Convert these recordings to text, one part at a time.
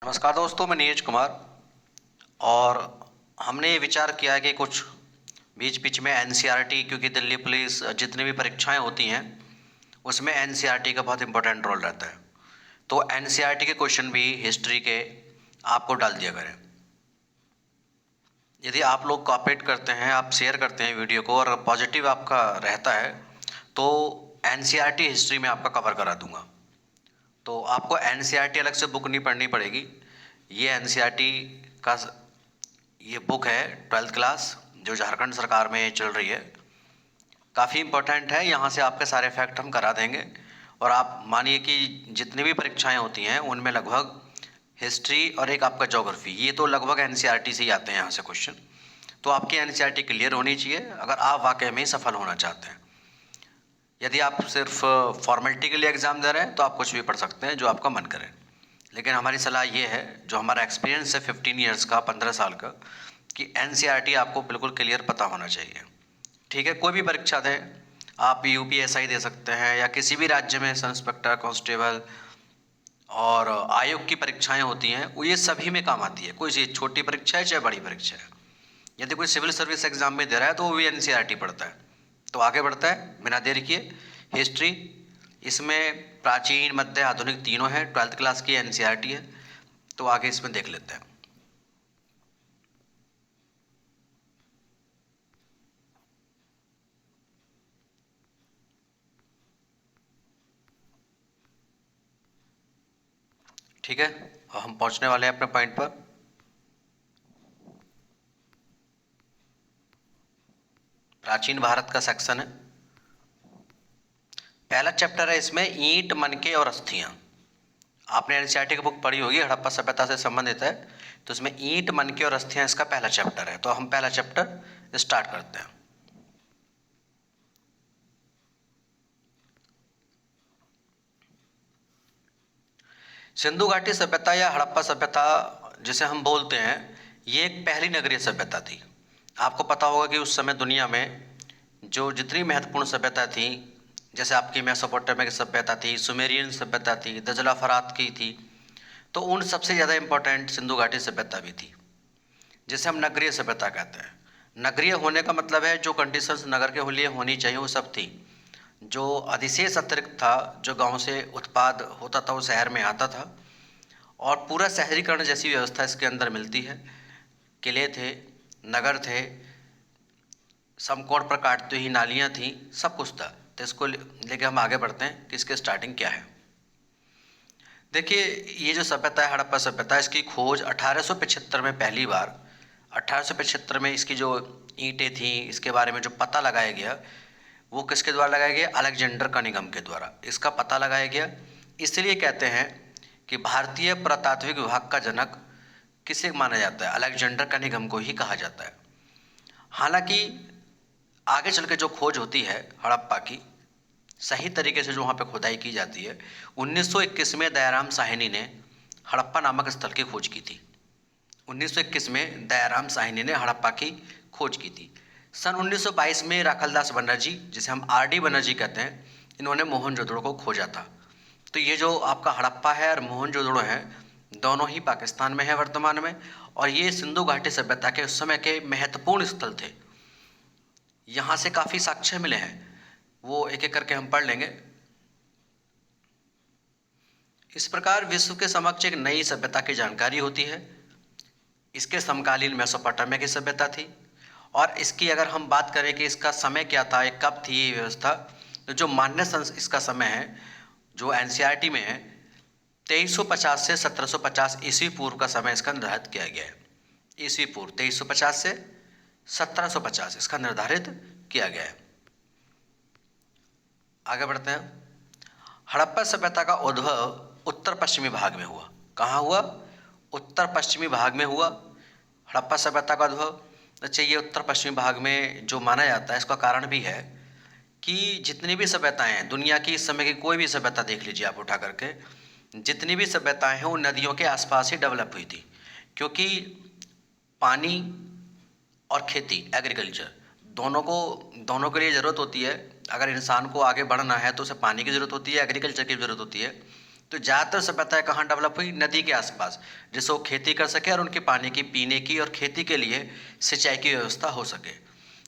नमस्कार दोस्तों, मैं नीरज कुमार। और हमने ये विचार किया कि कुछ बीच बीच में एनसीईआरटी, क्योंकि दिल्ली पुलिस जितनी भी परीक्षाएं होती हैं उसमें एनसीईआरटी का बहुत इंपॉर्टेंट रोल रहता है। तो एनसीईआरटी के क्वेश्चन भी हिस्ट्री के आपको डाल दिया करें। यदि आप लोग कोऑपरेट करते हैं, आप शेयर करते हैं वीडियो को और पॉजिटिव आपका रहता है तो एनसीईआरटी हिस्ट्री में आपका कवर करा दूंगा। तो आपको एनसीईआरटी अलग से बुक नहीं पढ़नी पड़ेगी। ये एनसीईआरटी का ये बुक है 12th क्लास, जो झारखंड सरकार में चल रही है। काफ़ी इम्पोर्टेंट है, यहाँ से आपके सारे फैक्ट हम करा देंगे। और आप मानिए कि जितनी भी परीक्षाएं होती हैं उनमें लगभग हिस्ट्री और एक आपका ज्योग्राफी, ये तो लगभग एनसीईआरटी से ही आते हैं यहाँ से क्वेश्चन। तो आपकी एनसीईआरटी क्लियर होनी चाहिए अगर आप वाकई में सफल होना चाहते हैं। यदि आप सिर्फ फॉर्मेलिटी के लिए एग्ज़ाम दे रहे हैं तो आप कुछ भी पढ़ सकते हैं जो आपका मन करे। लेकिन हमारी सलाह ये है, जो हमारा एक्सपीरियंस है 15 ईयर्स का, 15 साल का, कि एनसीईआरटी आपको बिल्कुल क्लियर पता होना चाहिए। ठीक है, कोई भी परीक्षा दें, आप यूपीएसआई दे सकते हैं या किसी भी राज्य में सब इंस्पेक्टर, कांस्टेबल और आयोग की परीक्षाएं होती हैं, वो ये सभी में काम आती है। कोई सी छोटी परीक्षा है चाहे बड़ी परीक्षा है। यदि कोई सिविल सर्विस एग्जाम में दे रहा है तो वो भी एनसीईआरटी पढ़ता है। तो आगे बढ़ता है बिना देर किए। हिस्ट्री, इसमें प्राचीन, मध्य, आधुनिक तीनों है। 12th क्लास की एनसीईआरटी है। तो आगे इसमें देख लेते हैं। ठीक है, हम पहुंचने वाले हैं अपने पॉइंट पर। प्राचीन भारत का सेक्शन है। पहला चैप्टर है इसमें ईंट, मनके और अस्थियां। आपने एनसीईआरटी की बुक पढ़ी होगी, हड़प्पा सभ्यता से संबंधित है। तो इसमें ईंट, मनके और अस्थियां इसका पहला चैप्टर है। तो हम पहला चैप्टर स्टार्ट करते हैं। सिंधु घाटी सभ्यता या हड़प्पा सभ्यता जिसे हम बोलते हैं, ये एक पहली नगरीय सभ्यता थी। आपको पता होगा कि उस समय दुनिया में जो जितनी महत्वपूर्ण सभ्यता थी, जैसे आपकी मेसोपोटामिया की सभ्यता थी, सुमेरियन सभ्यता थी, दजला फरात की थी, तो उन सबसे ज़्यादा इम्पोर्टेंट सिंधु घाटी सभ्यता भी थी, जिसे हम नगरीय सभ्यता कहते हैं। नगरीय होने का मतलब है जो कंडीशंस नगर के लिए होनी चाहिए वो सब थी। जो अधिशेष अतिरिक्त था, जो गांव से उत्पाद होता था वो शहर में आता था। और पूरा शहरीकरण जैसी व्यवस्था इसके अंदर मिलती है। किले थे, नगर थे, समकोण पर काटती हुई नालियाँ थीं, सब कुछ था। तो इसको लेके हम आगे बढ़ते हैं कि इसकी स्टार्टिंग क्या है। देखिए, ये जो सभ्यता है हड़प्पा सभ्यता, इसकी खोज 1875 में पहली बार, 1875 में इसकी जो ईंटें थीं, इसके बारे में जो पता लगाया गया, वो किसके द्वारा लगाया गया? अलेक्जेंडर कनिंघम के द्वारा इसका पता लगाया गया। इसलिए कहते हैं कि भारतीय पुरातात्विक विभाग का जनक किसे माना जाता है? अलेक्जेंडर कनिंघम को ही कहा जाता है। हालांकि आगे चल के जो खोज होती है हड़प्पा की, सही तरीके से जो वहाँ पे खुदाई की जाती है, 1921 में दयाराम साहनी ने हड़प्पा नामक स्थल की खोज की थी। 1921 में दयाराम साहनी ने हड़प्पा की खोज की थी। सन 1922 में राखलदास बनर्जी, जिसे हम आर.डी. बनर्जी कहते हैं, इन्होंने मोहनजोदड़ो को खोजा था। तो ये जो आपका हड़प्पा है और मोहनजोदड़ो है, दोनों ही पाकिस्तान में है वर्तमान में। और ये सिंधु घाटी सभ्यता के उस समय के महत्वपूर्ण स्थल थे। यहाँ से काफ़ी साक्ष्य मिले हैं, वो एक एक करके हम पढ़ लेंगे। इस प्रकार विश्व के समक्ष एक नई सभ्यता की जानकारी होती है। इसके समकालीन मेसोपोटामिया की सभ्यता थी। और इसकी अगर हम बात करें कि इसका समय क्या था, ये कब थी ये व्यवस्था, तो जो मान्य इसका समय है, जो एनसीईआरटी में है, 2350 से 1750 ईस्वी पूर्व का समय इसका निर्धारित किया गया है। ईस्वी पूर्व 2350 से 1750 इसका निर्धारित किया गया है। आगे बढ़ते हैं। हड़प्पा सभ्यता का उद्भव उत्तर पश्चिमी भाग में हुआ। कहाँ हुआ? उत्तर पश्चिमी भाग में हुआ हड़प्पा सभ्यता का उद्भव। अच्छा, ये उत्तर पश्चिमी भाग में जो माना जाता है, इसका कारण भी है कि जितनी भी सभ्यताएं हैं दुनिया की, इस समय की कोई भी सभ्यता देख लीजिए आप उठा करके, जितनी भी सभ्यताएं हैं वो नदियों के आसपास ही डेवलप हुई थी। क्योंकि पानी और खेती, एग्रीकल्चर, दोनों के लिए ज़रूरत होती है। अगर इंसान को आगे बढ़ना है तो उसे पानी की ज़रूरत होती है, एग्रीकल्चर की ज़रूरत होती है। तो ज़्यादातर सभ्यताएं कहाँ डेवलप हुई? नदी के आसपास, जिससे वो खेती कर सके और उनके पानी की, पीने की और खेती के लिए सिंचाई की व्यवस्था हो सके।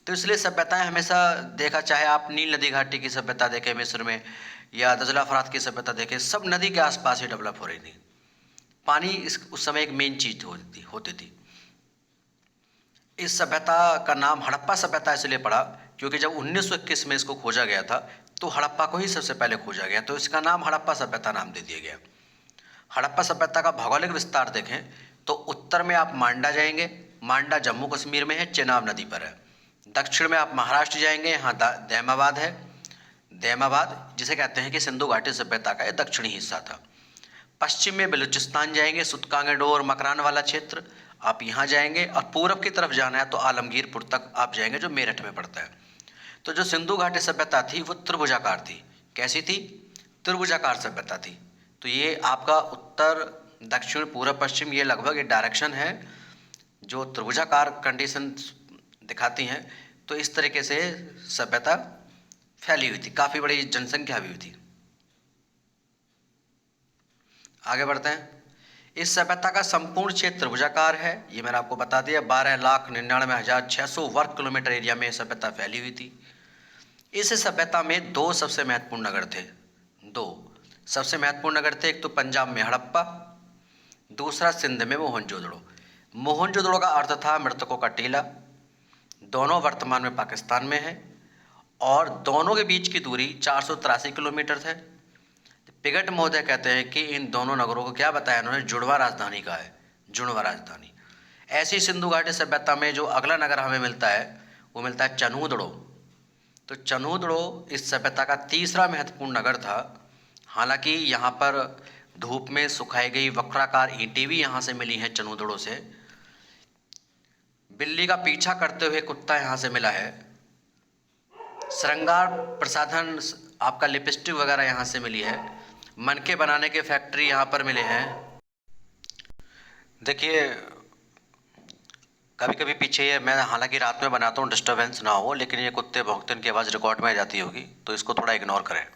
तो इसलिए सभ्यताएं हमेशा देखा, चाहे आप नील नदी घाटी की सभ्यता देखें मिस्र में, या दजला फरात की सभ्यता देखें, सब नदी के आसपास ही डेवलप हो रही थी। पानी उस समय एक मेन चीज होती थी। इस सभ्यता का नाम हड़प्पा सभ्यता इसलिए पड़ा क्योंकि जब 1921 में इसको खोजा गया था तो हड़प्पा को ही सबसे पहले खोजा गया, तो इसका नाम हड़प्पा सभ्यता नाम दे दिया गया। हड़प्पा सभ्यता का भौगोलिक विस्तार देखें तो उत्तर में आप मांडा जाएंगे, मांडा जम्मू कश्मीर में है, चेनाब नदी पर है। दक्षिण में आप महाराष्ट्र जाएंगे, यहाँ दैमाबाद है, दैमाबाद जिसे कहते हैं कि सिंधु घाटी सभ्यता का यह दक्षिणी हिस्सा था। पश्चिम में बलूचिस्तान जाएंगे, सुतकांगडोर मकरान वाला क्षेत्र, आप यहाँ जाएंगे, और पूरब की तरफ जाना है तो आलमगीरपुर तक आप जाएंगे जो मेरठ में पड़ता है। तो जो सिंधु घाटी सभ्यता थी वो त्रिभुजाकार थी। कैसी थी? त्रिभुजाकार सभ्यता थी। तो ये आपका उत्तर दक्षिण पूर्व पश्चिम, ये लगभग एक डायरेक्शन है जो त्रिभुजाकार कंडीशन दिखाती हैं। तो इस तरीके से सभ्यता फैली हुई थी, काफ़ी बड़ी जनसंख्या भी हुई थी। आगे बढ़ते हैं। इस सभ्यता का संपूर्ण क्षेत्र त्रिभुजाकार है, ये मैंने आपको बता दिया। 12,99,600 वर्ग किलोमीटर एरिया में सभ्यता फैली हुई थी। इस सभ्यता में दो सबसे महत्वपूर्ण नगर थे। दो सबसे महत्वपूर्ण नगर थे, एक तो पंजाब में हड़प्पा, दूसरा सिंध में मोहनजोदड़ो। मोहनजोदड़ो का अर्थ था मृतकों का टीला। दोनों वर्तमान में पाकिस्तान में है और दोनों के बीच की दूरी 483 किलोमीटर है। पिगट महोदय कहते हैं कि इन दोनों नगरों को क्या बताया उन्होंने? जुड़वा राजधानी कहा है, जुड़वा राजधानी। ऐसी सिंधु घाटी सभ्यता में जो अगला नगर हमें मिलता है वो मिलता है चनूदड़ो। तो चनूदड़ो इस सभ्यता का तीसरा महत्वपूर्ण नगर था। हालांकि यहाँ पर धूप में सुखाई गई वक्राकार ईंटें भी यहाँ से मिली हैं चनूदड़ो से। बिल्ली का पीछा करते हुए कुत्ता यहाँ से मिला है। श्रृंगार प्रसाधन, आपका लिपस्टिक वगैरह यहाँ से मिली है। मनके बनाने के फैक्ट्री यहाँ पर मिले हैं। देखिए कभी कभी पीछे ये, मैं हालांकि रात में बनाता हूँ डिस्टरबेंस ना हो, लेकिन ये कुत्ते भौंकते इनकी आवाज़ रिकॉर्ड में आ जाती होगी, तो इसको थोड़ा इग्नोर करें।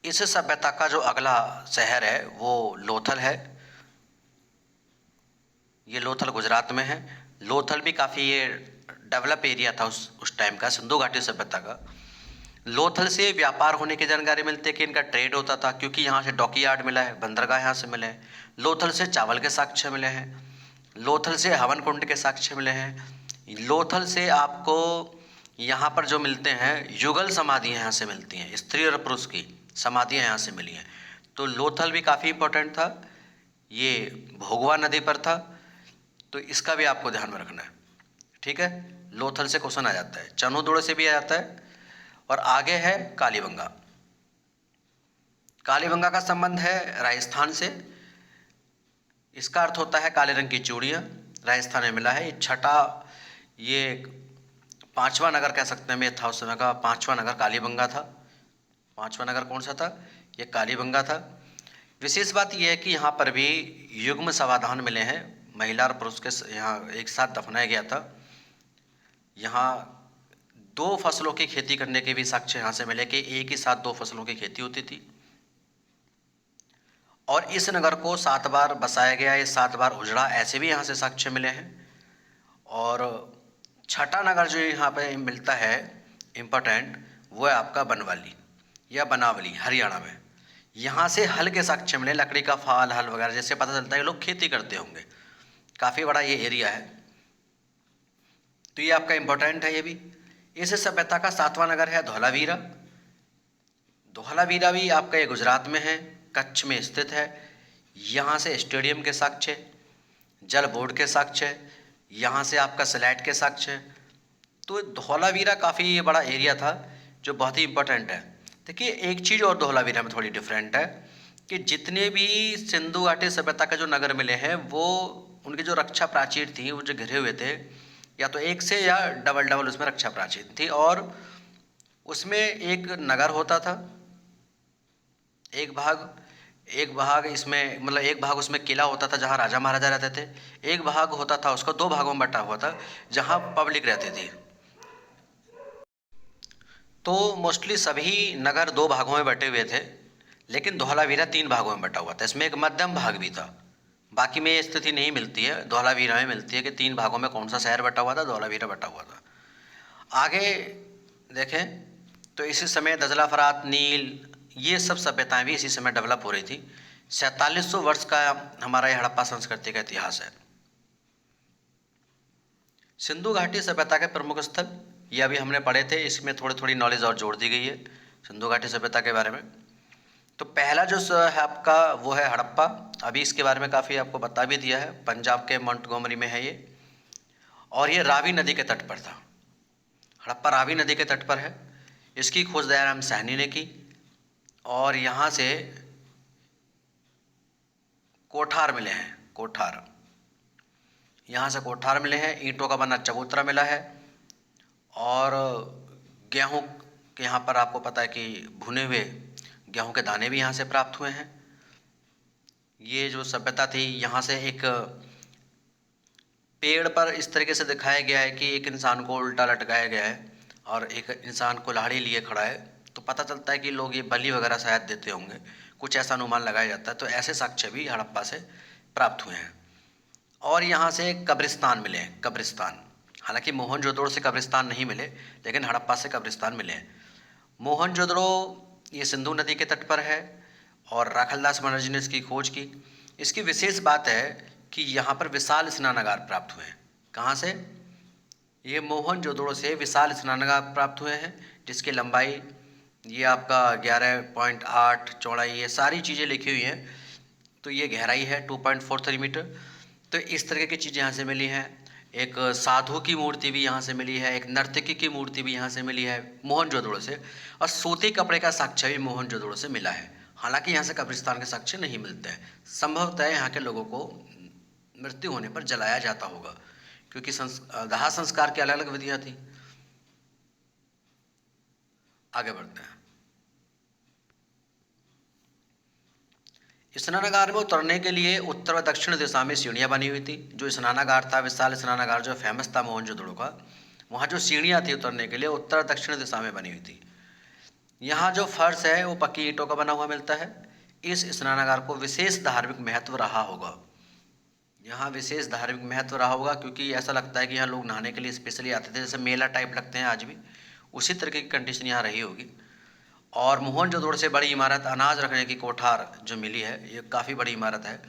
इस सभ्यता का जो अगला शहर है वो लोथल है। ये लोथल गुजरात में है। लोथल भी काफ़ी ये डेवलप एरिया था उस टाइम का, सिंधु घाटी सभ्यता का। लोथल से व्यापार होने की जानकारी मिलती है कि इनका ट्रेड होता था, क्योंकि यहाँ से डॉकयार्ड मिला है, बंदरगाह यहाँ से मिले हैं। लोथल से चावल के साक्ष्य मिले हैं। लोथल से हवन कुंड के साक्ष्य मिले हैं। लोथल से आपको यहाँ पर जो मिलते हैं युगल समाधियाँ यहाँ से मिलती हैं, स्त्री और पुरुष की समाधियाँ यहाँ से मिली हैं। तो लोथल भी काफ़ी इंपॉर्टेंट था। ये भोगवा नदी पर था, तो इसका भी आपको ध्यान में रखना है। ठीक है, लोथल से क्वेश्चन आ जाता है, चनूदड़ो से भी आ जाता है। और आगे है कालीबंगा। कालीबंगा का संबंध है राजस्थान से। इसका अर्थ होता है काले रंग की चूड़ियाँ, राजस्थान में मिला है। ये छठा, ये पांचवा नगर कह सकते हैं, मैं था उस समय का पांचवा नगर कालीबंगा था। पांचवा नगर कौन सा था? ये कालीबंगा था। विशेष बात यह है कि यहाँ पर भी युग्म समाधान मिले हैं, महिला और पुरुष के यहाँ एक साथ दफनाया गया था। यहाँ दो फसलों की खेती करने के भी साक्ष्य यहाँ से मिले कि एक ही साथ दो फसलों की खेती होती थी। और इस नगर को 7 बार बसाया गया, ये 7 बार उजड़ा, ऐसे भी यहाँ से साक्ष्य मिले हैं। और छठा नगर जो यहाँ पे मिलता है इम्पोर्टेंट, वो है आपका बनवाली या बनावली, हरियाणा में। यहाँ से हल के साक्ष्य मिले, लकड़ी का फाल, हल वगैरह, जैसे पता चलता है कि लोग खेती करते होंगे। काफ़ी बड़ा ये एरिया है, तो ये आपका इम्पोर्टेंट है। ये भी इस सभ्यता का 7वां नगर है धौलावीरा। धौलावीरा भी आपका ये गुजरात में है, कच्छ में स्थित है। यहाँ से स्टेडियम के साक्ष्य, जल बोर्ड के साक्ष्य, यहाँ से आपका स्लैट के साक्ष्य। तो धौलावीरा काफ़ी बड़ा एरिया था जो बहुत ही इम्पोर्टेंट है। देखिए एक चीज़ और धौलावीरा में थोड़ी डिफरेंट है कि जितने भी सिंधु घाटी सभ्यता के जो नगर मिले हैं वो उनकी जो रक्षा प्राचीर थी, वो जो घिरे हुए थे, या तो एक से या डबल उसमें रक्षा प्राचीर थी। और उसमें एक नगर होता था, एक भाग इसमें, मतलब एक भाग उसमें किला होता था जहाँ राजा महाराजा रहते थे। एक भाग होता था, उसको 2 भागों में बटा हुआ था, जहाँ पब्लिक रहती थी। तो मोस्टली सभी नगर 2 भागों में बटे हुए थे। लेकिन धौलावीरा 3 भागों में बटा हुआ था, इसमें एक मध्यम भाग भी था। बाकी में ये स्थिति नहीं मिलती है, धौलावीरा में मिलती है कि 3 भागों में कौन सा शहर बटा हुआ था, धौलावीरा बटा हुआ था। आगे देखें तो इसी समय दजला, फरात, नील, ये सब सभ्यताएं भी इसी समय डेवलप हो रही थी। 4700 वर्ष का हमारा ये हड़प्पा संस्कृति का इतिहास है। सिंधु घाटी सभ्यता के प्रमुख स्थल ये अभी हमने पढ़े थे, इसमें थोड़ी थोड़ी नॉलेज और जोड़ दी गई है सिंधु घाटी सभ्यता के बारे में। तो पहला जो है आपका वो है हड़प्पा। अभी इसके बारे में काफ़ी आपको बता भी दिया है, पंजाब के मोंटगोमरी में है ये, और ये रावी नदी के तट पर था। हड़प्पा रावी नदी के तट पर है। इसकी खोज दयाराम साहनी ने की, और यहाँ से कोठार मिले हैं, कोठार, यहाँ से कोठार मिले हैं, ईंटों का बना चबूतरा मिला है, और गेहूँ के यहाँ पर आपको पता है कि भुने हुए गेहूँ के दाने भी यहाँ से प्राप्त हुए हैं। ये जो सभ्यता थी, यहाँ से एक पेड़ पर इस तरीके से दिखाया गया है कि एक इंसान को उल्टा लटकाया गया है और एक इंसान कुल्हाड़ी लिए खड़ा है, तो पता चलता है कि लोग ये बलि वगैरह शायद देते होंगे, कुछ ऐसा अनुमान लगाया जाता है। तो ऐसे साक्ष्य भी हड़प्पा से प्राप्त हुए हैं। और यहाँ से कब्रिस्तान मिले हैं, कब्रिस्तान, हालांकि मोहनजोदड़ो से कब्रिस्तान नहीं मिले, लेकिन हड़प्पा से कब्रिस्तान मिले हैं। मोहनजोदड़ो ये सिंधु नदी के तट पर है, और राखलदास बनर्जी ने इसकी खोज की। इसकी विशेष बात है कि यहाँ पर विशाल स्नानागार प्राप्त हुए हैं। कहाँ से? ये मोहनजोदड़ो से विशाल स्नानागार प्राप्त हुए हैं, जिसकी लंबाई ये आपका 11.8, चौड़ाई, ये सारी चीज़ें लिखी हुई हैं। तो ये गहराई है 2.43 मीटर। तो इस तरह की चीज़ें यहाँ से मिली हैं। एक साधु की मूर्ति भी यहाँ से मिली है, एक नर्तकी की मूर्ति भी यहाँ से मिली है मोहनजोदड़ो से, और सूती कपड़े का साक्ष्य भी मोहनजोदड़ो से मिला है। हालांकि यहाँ से कब्रिस्तान के साक्ष्य नहीं मिलते हैं। संभवतः यहाँ के लोगों को मृत्यु होने पर जलाया जाता होगा, क्योंकि दाह संस्कार की अलग अलग विधियाँ थी। आगे बढ़ते हैं। स्नानागार में उतरने के लिए उत्तर व दक्षिण दिशा में सीढ़ियाँ बनी हुई थी। जो स्नानागार था, विशाल स्नानागार जो फेमस था मोहनजोदड़ो का, वहाँ जो सीढ़ियाँ थी उतरने के लिए उत्तर दक्षिण दिशा में बनी हुई थी। यहाँ जो फर्श है वो पक्की ईंटों का बना हुआ मिलता है। इस स्नानागार को विशेष धार्मिक महत्व रहा होगा। यहाँ विशेष धार्मिक महत्व रहा होगा, क्योंकि ऐसा लगता है कि यहाँ लोग नहाने के लिए स्पेशली आते थे, जैसे मेला टाइप लगते हैं आज भी, उसी तरीके की कंडीशन यहाँ रही होगी। और मोहनजोदड़ो से बड़ी इमारत, अनाज रखने की कोठार जो मिली है, ये काफ़ी बड़ी इमारत है।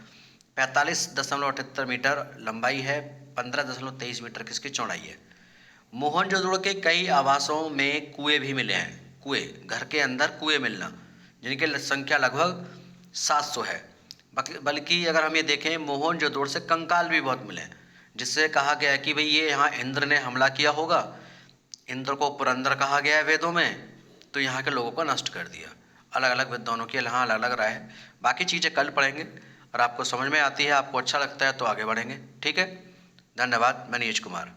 45.78 मीटर लंबाई है, 15.23 मीटर की इसकी चौड़ाई है। मोहनजोदड़ो के कई आवासों में कुएं भी मिले हैं। कुएं, घर के अंदर कुएं मिलना, जिनकी संख्या लगभग 700 है। बल्कि अगर हम ये देखें, मोहनजोदड़ो से कंकाल भी बहुत मिले हैं, जिससे कहा गया है कि भाई ये यहाँ इंद्र ने हमला किया होगा, इंद्र को पुरंदर कहा गया है वेदों में, तो यहाँ के लोगों को नष्ट कर दिया। अलग अलग विद्वानों की यहाँ अलग अलग राय है। बाकी चीज़ें कल पढ़ेंगे, और आपको समझ में आती है, आपको अच्छा लगता है तो आगे बढ़ेंगे। ठीक है, धन्यवाद। मैं नीरज कुमार।